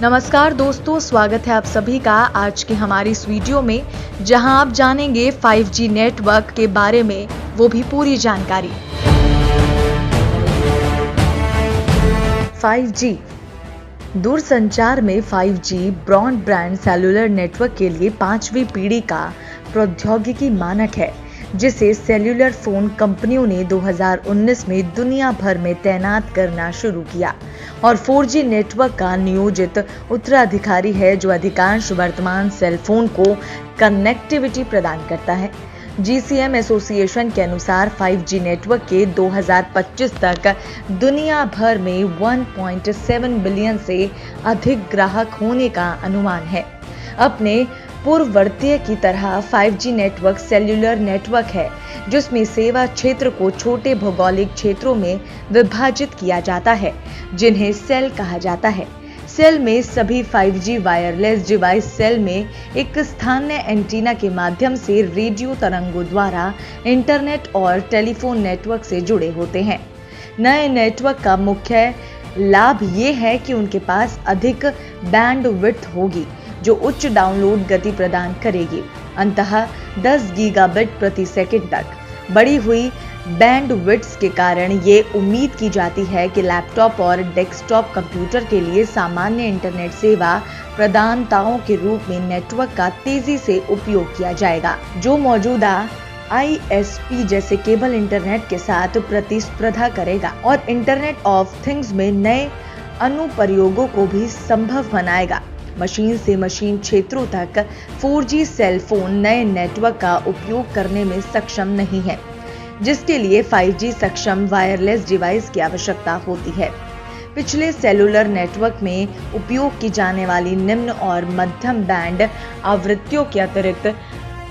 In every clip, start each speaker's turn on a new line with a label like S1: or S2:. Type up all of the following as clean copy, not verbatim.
S1: नमस्कार दोस्तों, स्वागत है आप सभी का आज की हमारी इस वीडियो में, जहां आप जानेंगे 5G नेटवर्क के बारे में, वो भी पूरी जानकारी। 5G दूरसंचार में 5G ब्रॉडबैंड सेलुलर नेटवर्क के लिए 5वीं पीढ़ी का प्रौद्योगिकी मानक है, जिसे सेल्युलर फोन कंपनियों ने 2019 में दुनिया भर में तैनात करना शुरू किया और 4G नेटवर्क का नियोजित उत्तराधिकारी है, जो अधिकांश वर्तमान सेल फोन को कनेक्टिविटी प्रदान करता है। GCM एसोसिएशन के अनुसार 5G नेटवर्क के 2025 तक दुनिया भर में 1.7 बिलियन से अधिक ग्राहक होने का अनुमान है। अपने पूर्ववर्ती की तरह 5G नेटवर्क सेल्युलर नेटवर्क है, जिसमें सेवा क्षेत्र को छोटे भौगोलिक क्षेत्रों में विभाजित किया जाता है, जिन्हें सेल कहा जाता है। सेल में सभी 5G वायरलेस डिवाइस सेल में एक स्थानीय एंटीना के माध्यम से रेडियो तरंगों द्वारा इंटरनेट और टेलीफोन नेटवर्क से जुड़े होते हैं। नए नेटवर्क का मुख्य लाभ ये है कि उनके पास अधिक बैंडविड्थ होगी, जो उच्च डाउनलोड गति प्रदान करेगी, अंततः 10 गीगाबिट प्रति सेकंड तक। बढ़ी हुई बैंडविड्थ के कारण ये उम्मीद की जाती है कि लैपटॉप और डेस्कटॉप कंप्यूटर के लिए सामान्य इंटरनेट सेवा प्रदाताओं के रूप में नेटवर्क का तेजी से उपयोग किया जाएगा, जो मौजूदा ISP जैसे केबल इंटरनेट के साथ प्रतिस्पर्धा करेगा और इंटरनेट ऑफ थिंग्स में नए अनुप्रयोगों को भी संभव बनाएगा। मशीन से मशीन क्षेत्रों तक 4G सेल फोन नए नेटवर्क का उपयोग करने में सक्षम नहीं है, जिसके लिए 5G सक्षम वायरलेस डिवाइस की आवश्यकता होती है। पिछले सेलुलर नेटवर्क में उपयोग की जाने वाली निम्न और मध्यम बैंड आवृत्तियों के अतिरिक्त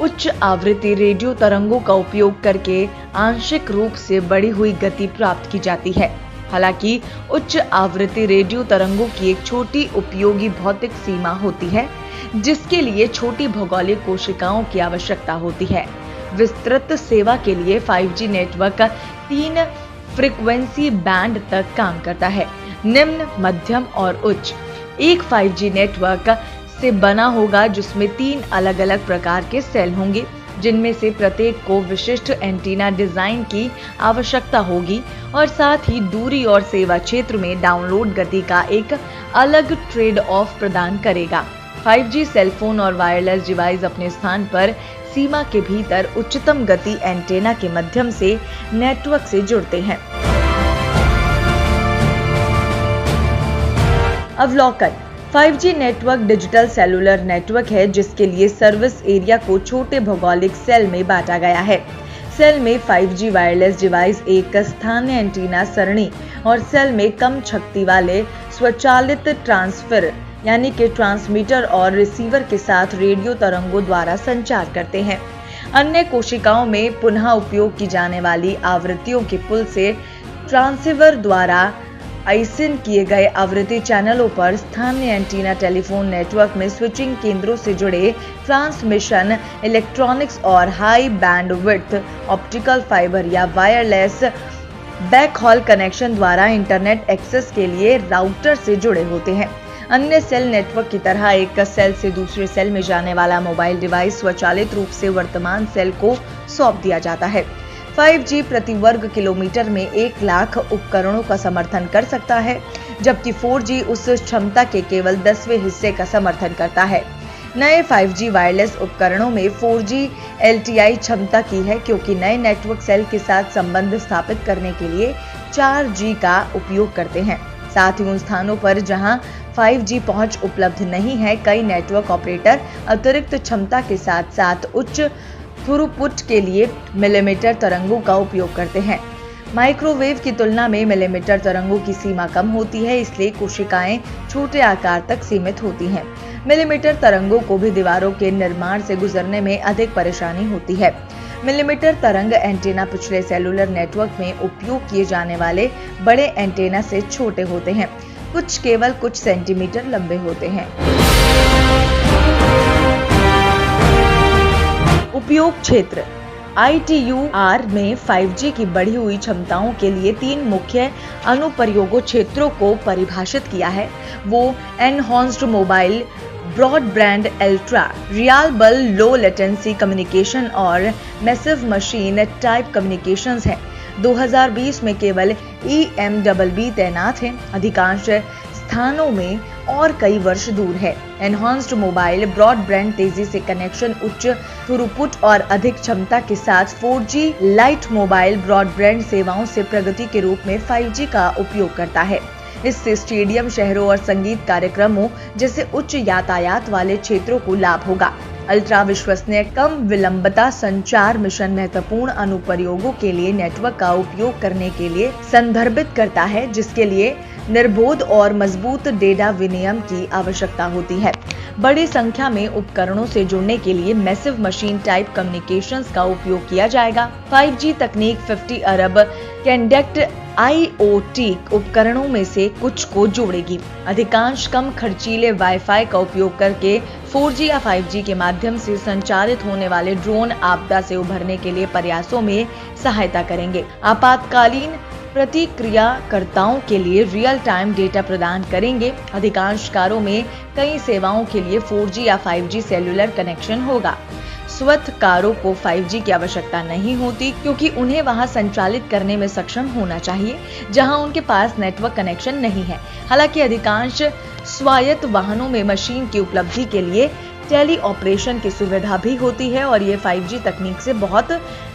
S1: उच्च आवृत्ति रेडियो तरंगों का उपयोग करके आंशिक रूप से बढ़ी हुई गति प्राप्त की जाती है। हालांकि उच्च आवृत्ति रेडियो तरंगों की एक छोटी उपयोगी भौतिक सीमा होती है, जिसके लिए छोटी भौगोलिक कोशिकाओं की आवश्यकता होती है। विस्तृत सेवा के लिए 5G नेटवर्क 3 फ्रीक्वेंसी बैंड तक काम करता है, निम्न, मध्यम और उच्च। एक 5G नेटवर्क से बना होगा जिसमें 3 अलग अलग प्रकार के सेल होंगे, जिनमें से प्रत्येक को विशिष्ट एंटीना डिजाइन की आवश्यकता होगी और साथ ही दूरी और सेवा क्षेत्र में डाउनलोड गति का एक अलग ट्रेड ऑफ प्रदान करेगा। 5G सेल फोन और वायरलेस डिवाइस अपने स्थान पर सीमा के भीतर उच्चतम गति एंटेना के माध्यम से नेटवर्क से जुड़ते हैं। अवलोकन: 5G network digital cellular network है, जिसके लिए सर्विस एरिया को छोटे भौगोलिक सेल में बांटा गया है। सेल में 5G वायरलेस डिवाइस एक स्थानीय एंटीना सरणी और सेल में कम शक्ति वाले स्वचालित ट्रांसफर यानी कि ट्रांसमीटर और रिसीवर के साथ रेडियो तरंगों द्वारा संचार करते हैं। अन्य कोशिकाओं में पुनः उपयोग की जाने वाली आवृत्तियों के पुल से ट्रांसीवर द्वारा आइसिन किए गए आवृत्ति चैनलों पर स्थानीय एंटीना टेलीफोन नेटवर्क में स्विचिंग केंद्रों से जुड़े ट्रांसमिशन इलेक्ट्रॉनिक्स और हाई बैंडविड्थ ऑप्टिकल फाइबर या वायरलेस बैकहॉल कनेक्शन द्वारा इंटरनेट एक्सेस के लिए राउटर से जुड़े होते हैं। अन्य सेल नेटवर्क की तरह एक सेल से दूसरे सेल में जाने वाला मोबाइल डिवाइस स्वचालित रूप से वर्तमान सेल को सौंप दिया जाता है। 5G प्रति वर्ग किलोमीटर में 1 लाख उपकरणों का समर्थन कर सकता है, जबकि 4G उस क्षमता के केवल 10वें हिस्से का समर्थन करता है। नए 5G वायरलेस उपकरणों में 4G LTI क्षमता की है, क्योंकि नए नेटवर्क सेल के साथ संबंध स्थापित करने के लिए 4G का उपयोग करते हैं। साथ ही उन स्थानों पर जहां 5G पहुंच उपलब्ध नहीं है, कई नेटवर्क ऑपरेटर अतिरिक्त क्षमता के साथ साथ उच्च थ्रूपुट के लिए मिलीमीटर तरंगों का उपयोग करते हैं। माइक्रोवेव की तुलना में मिलीमीटर तरंगों की सीमा कम होती है, इसलिए कोशिकाएं छोटे आकार तक सीमित होती हैं। मिलीमीटर तरंगों को भी दीवारों के निर्माण से गुजरने में अधिक परेशानी होती है। मिलीमीटर तरंग एंटीना पिछले सेलुलर नेटवर्क में उपयोग किए जाने वाले बड़े एंटीना से छोटे होते हैं, कुछ केवल कुछ सेंटीमीटर लंबे होते हैं। उपयोग क्षेत्र: ITU-R में 5G की बढ़ी हुई क्षमताओं के लिए 3 मुख्य अनुप्रयोगों क्षेत्रों को परिभाषित किया है। वो enhanced mobile broadband ultra reliable low latency communication और मैसिव मशीन टाइप कम्युनिकेशंस है। 2020 में केवल EMBB तैनात है, अधिकांश स्थानों में और कई वर्ष दूर है। एनहांस्ड मोबाइल ब्रॉडबैंड तेजी से कनेक्शन, उच्च थ्रूपुट और अधिक क्षमता के साथ 4G लाइट मोबाइल ब्रॉडबैंड सेवाओं से प्रगति के रूप में 5G का उपयोग करता है। इससे स्टेडियम, शहरों और संगीत कार्यक्रमों जैसे उच्च यातायात वाले क्षेत्रों को लाभ होगा। अल्ट्रा विश्वसनीय कम विलंबता संचार मिशन महत्वपूर्ण अनुप्रयोगों के लिए नेटवर्क का उपयोग करने के लिए संदर्भित करता है, जिसके लिए निर्बाध और मजबूत डेटा विनिमय की आवश्यकता होती है। बड़ी संख्या में उपकरणों से जुड़ने के लिए मैसिव मशीन टाइप कम्युनिकेशंस का उपयोग किया जाएगा। 5G तकनीक 50 अरब कनेक्ट IoT उपकरणों में से कुछ को जोड़ेगी। अधिकांश कम खर्चीले वाईफाई का उपयोग करके 4G या 5G के माध्यम से संचालित होने वाले ड्रोन आपदा से उभरने के लिए प्रयासों में सहायता करेंगे। आपातकालीन प्रतिक्रियाकर्ताओं के लिए रियल टाइम डेटा प्रदान करेंगे। अधिकांश कारों में कई सेवाओं के लिए 4G या 5G सेलुलर कनेक्शन होगा। स्वत कारों को 5G की आवश्यकता नहीं होती, क्योंकि उन्हें वहां संचालित करने में सक्षम होना चाहिए जहां उनके पास नेटवर्क कनेक्शन नहीं है। हालांकि अधिकांश स्वायत्त वाहनों में मशीन की उपलब्धि के लिए टेली ऑपरेशन की सुविधा भी होती है और ये 5G तकनीक से बहुत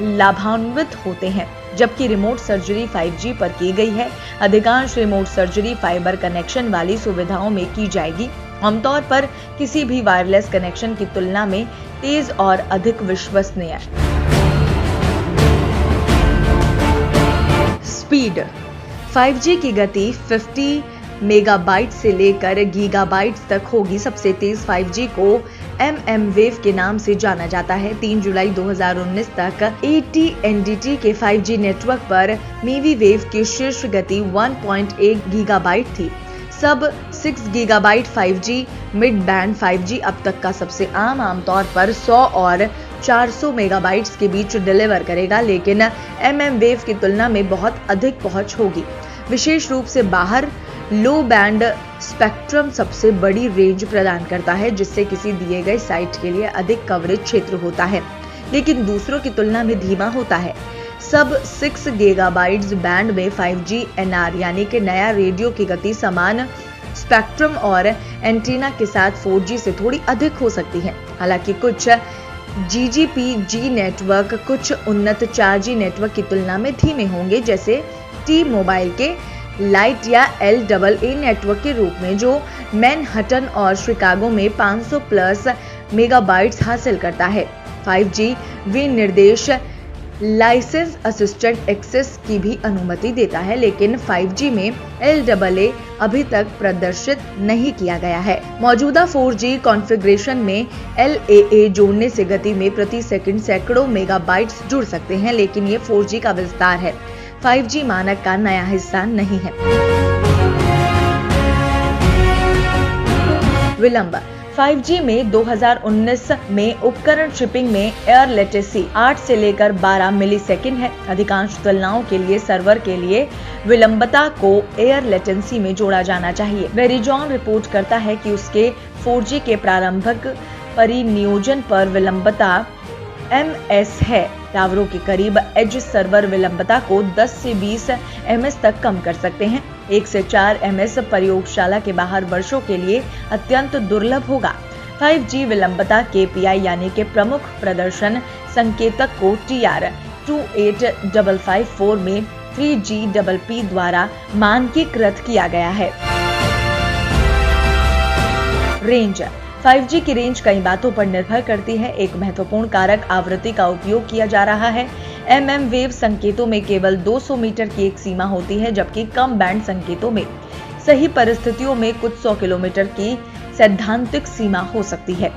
S1: लाभान्वित होते हैं। जबकि रिमोट सर्जरी 5G पर की गई है। अधिकांश रिमोट सर्जरी फाइबर कनेक्शन वाली सुविधाओं में की जाएगी, आमतौर पर किसी भी वायरलेस कनेक्शन की तुलना में तेज और अधिक विश्वसनीय। स्पीड 5G की गति 50 मेगाबाइट से लेकर गीगाबाइट तक होगी। सबसे तेज 5G को mmWave के नाम से जाना जाता है। 3 जुलाई 2019 तक AT&T के 5G नेटवर्क पर MiWave की शीर्ष गति 1.1 गीगाबाइट थी। सब 6 gigabyte 5G mid band 5G अब तक का सबसे आमतौर पर 100 और 400 मेगाबाइट्स के बीच डिलीवर करेगा, लेकिन mmWave की तुलना में बहुत अधिक पहुंच होगी। विशेष रूप से बाहर लो बैंड स्पेक्ट्रम सबसे बड़ी रेंज प्रदान करता है, जिससे किसी दिए गए साइट के लिए अधिक कवरेज क्षेत्र होता है, लेकिन दूसरों की तुलना में धीमा होता है। सब 6 गीगाबाइट्स बैंड में 5G NR यानी कि नया रेडियो की गति समान स्पेक्ट्रम और एंटीना के साथ 4G से थोड़ी अधिक हो सकती है। हालांकि कुछ GGPG नेटवर्क कुछ उन्नत 4G नेटवर्क की तुलना में धीमे होंगे, जैसे T-Mobile के लाइट या LAA नेटवर्क के रूप में, जो मैनहट्टन और शिकागो में 500 प्लस मेगाबाइट्स हासिल करता है। 5G विनिर्देश लाइसेंस असिस्टेंट एक्सेस की भी अनुमति देता है, लेकिन 5G में LAA अभी तक प्रदर्शित नहीं किया गया है। मौजूदा 4G कॉन्फ़िगरेशन में LAA जोड़ने से गति में प्रति सेकंड सैकड़ों मेगाबाइट्स जुड़ सकते हैं, लेकिन ये 4G का विस्तार है, 5G मानक का नया हिस्सा नहीं है। विलंब 5G में 2019 में उपकरण शिपिंग में एयर लेटेंसी 8 से लेकर 12 मिलीसेकंड है। अधिकांश तुलनाओं के लिए सर्वर के लिए विलंबता को एयर लेटेंसी में जोड़ा जाना चाहिए। वेरिजॉन रिपोर्ट करता है कि उसके 4G के प्रारंभिक परिनियोजन पर विलंबता ms है। टावरों के करीब एज सर्वर विलंबता को 10 से 20 ms तक कम कर सकते हैं। 1 से 4 ms प्रयोगशाला के बाहर वर्षों के लिए अत्यंत दुर्लभ होगा। 5G विलंबता KPI यानी कि प्रमुख प्रदर्शन संकेतक को TR 28554 में 3GPP द्वारा मानकीकृत किया गया है। रेंज 5G की रेंज कई बातों पर निर्भर करती है। एक महत्वपूर्ण कारक आवृत्ति का उपयोग किया जा रहा है। mmWave संकेतों में केवल 200 मीटर की एक सीमा होती है, जबकि कम बैंड संकेतों में सही परिस्थितियों में कुछ 100 किलोमीटर की सैद्धांतिक सीमा हो सकती है।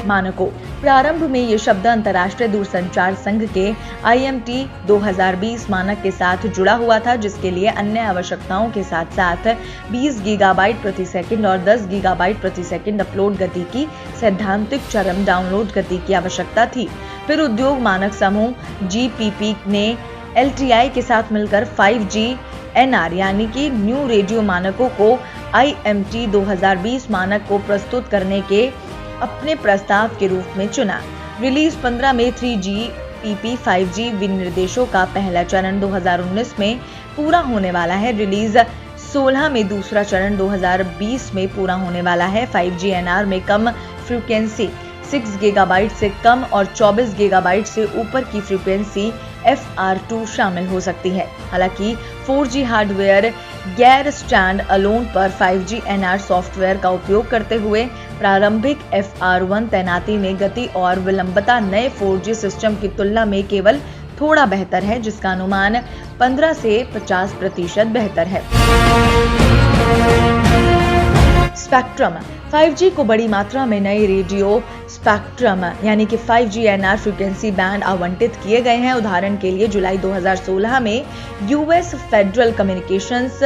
S1: मानकों। प्रारंभ में ये शब्द अंतर्राष्ट्रीय दूरसंचार संघ के IMT 2020 मानक के साथ जुड़ा हुआ था, जिसके लिए अन्य आवश्यकताओं के साथ साथ 20 गीगाबाइट प्रति सेकंड और 10 गीगाबाइट प्रति सेकंड अपलोड गति की सैद्धांतिक चरम डाउनलोड गति की आवश्यकता थी। फिर उद्योग मानक समूह GPP ने LTI के साथ मिलकर 5G NR यानी कि न्यू रेडियो मानकों को IMT 2020 मानक को प्रस्तुत करने के अपने प्रस्ताव के रूप में चुना। रिलीज 15 में 3GPP 5G विनिर्देशों का पहला चरण 2019 में पूरा होने वाला है। रिलीज 16 में दूसरा चरण 2020 में पूरा होने वाला है। 5G NR में कम फ्रीक्वेंसी 6 गीगाबाइट से कम और 24 गीगाबाइट से ऊपर की फ्रीक्वेंसी FR2 शामिल हो सकती है। हालांकि 4G हार्डवेयर गैर स्टैंड अलोन पर 5G NR सॉफ्टवेयर का उपयोग करते हुए प्रारंभिक FR1 तैनाती में गति और विलंबता नए 4G सिस्टम की तुलना में केवल थोड़ा बेहतर है, जिसका अनुमान 15 से 50% बेहतर है। स्पेक्ट्रम 5G को बड़ी मात्रा में नए रेडियो स्पेक्ट्रम यानी कि 5G NR फ्रीक्वेंसी बैंड आवंटित किए गए हैं। उदाहरण के लिए जुलाई 2016 में US फेडरल कम्युनिकेशंस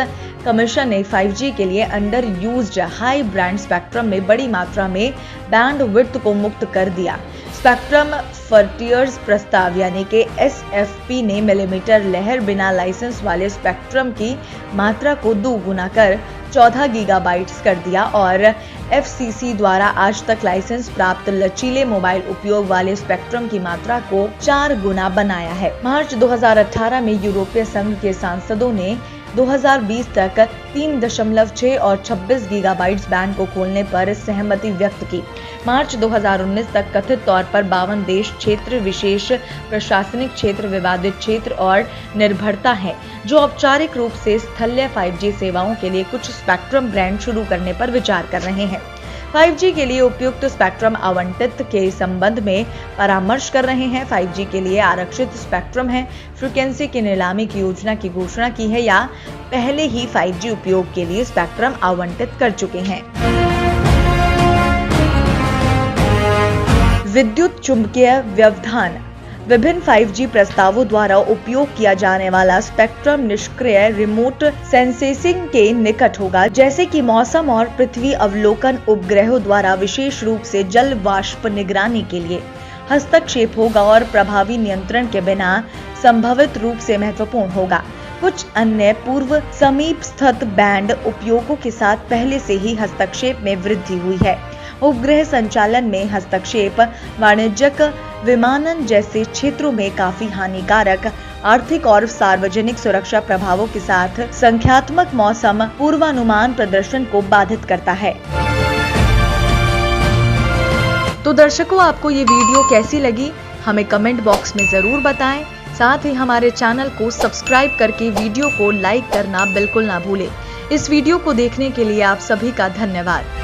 S1: कमीशन ने 5G के लिए under used high band spectrum में बड़ी मात्रा में बैंड विड्थ को मुक्त कर दिया। स्पेक्ट्रम फ्रंटियर्स प्रस्ताव यानी कि SFP ने मिलीमीटर लहर बिना लाइसेंस वाले स्पेक्ट्रम की मात्रा को 2 गुना कर 14 गीगाबाइट्स कर दिया और FCC द्वारा आज तक लाइसेंस प्राप्त लचीले मोबाइल उपयोग वाले स्पेक्ट्रम की मात्रा को 4 गुना बनाया है। मार्च 2018 में यूरोपीय संघ के सांसदों ने 2020 तक 3.6 और 26 गीगाबाइट्स बैंड को खोलने पर सहमति व्यक्त की। मार्च 2019 तक कथित तौर पर 52 देश क्षेत्र, विशेष प्रशासनिक क्षेत्र, विवादित क्षेत्र और निर्भरता है, जो औपचारिक रूप से स्थलीय 5G सेवाओं के लिए कुछ स्पेक्ट्रम बैंड शुरू करने पर विचार कर रहे हैं। 5G के लिए उपयुक्त स्पेक्ट्रम आवंटित के संबंध में परामर्श कर रहे हैं। 5G के लिए आरक्षित स्पेक्ट्रम है, फ्रीक्वेंसी की नीलामी की योजना की घोषणा की है या पहले ही 5G उपयोग के लिए स्पेक्ट्रम आवंटित कर चुके हैं। विद्युत चुंबकीय व्यवधान विभिन्न 5G प्रस्तावों द्वारा उपयोग किया जाने वाला स्पेक्ट्रम निष्क्रिय रिमोट सेंसिंग के निकट होगा, जैसे कि मौसम और पृथ्वी अवलोकन उपग्रहों द्वारा विशेष रूप से जल वाष्प निगरानी के लिए हस्तक्षेप होगा और प्रभावी नियंत्रण के बिना संभावित रूप से महत्वपूर्ण होगा। कुछ अन्य पूर्व समीप स्थित बैंड उपयोगों के साथ पहले से ही हस्तक्षेप में वृद्धि हुई है। उपग्रह संचालन में हस्तक्षेप वाणिज्यिक विमानन जैसे क्षेत्रों में काफी हानिकारक आर्थिक और सार्वजनिक सुरक्षा प्रभावों के साथ संख्यात्मक मौसम पूर्वानुमान प्रदर्शन को बाधित करता है। तो दर्शकों, आपको ये वीडियो कैसी लगी हमें कमेंट बॉक्स में जरूर बताएं। साथ ही हमारे चैनल को सब्सक्राइब करके वीडियो को लाइक करना बिल्कुल ना भूलें। इस वीडियो को देखने के लिए आप सभी का धन्यवाद।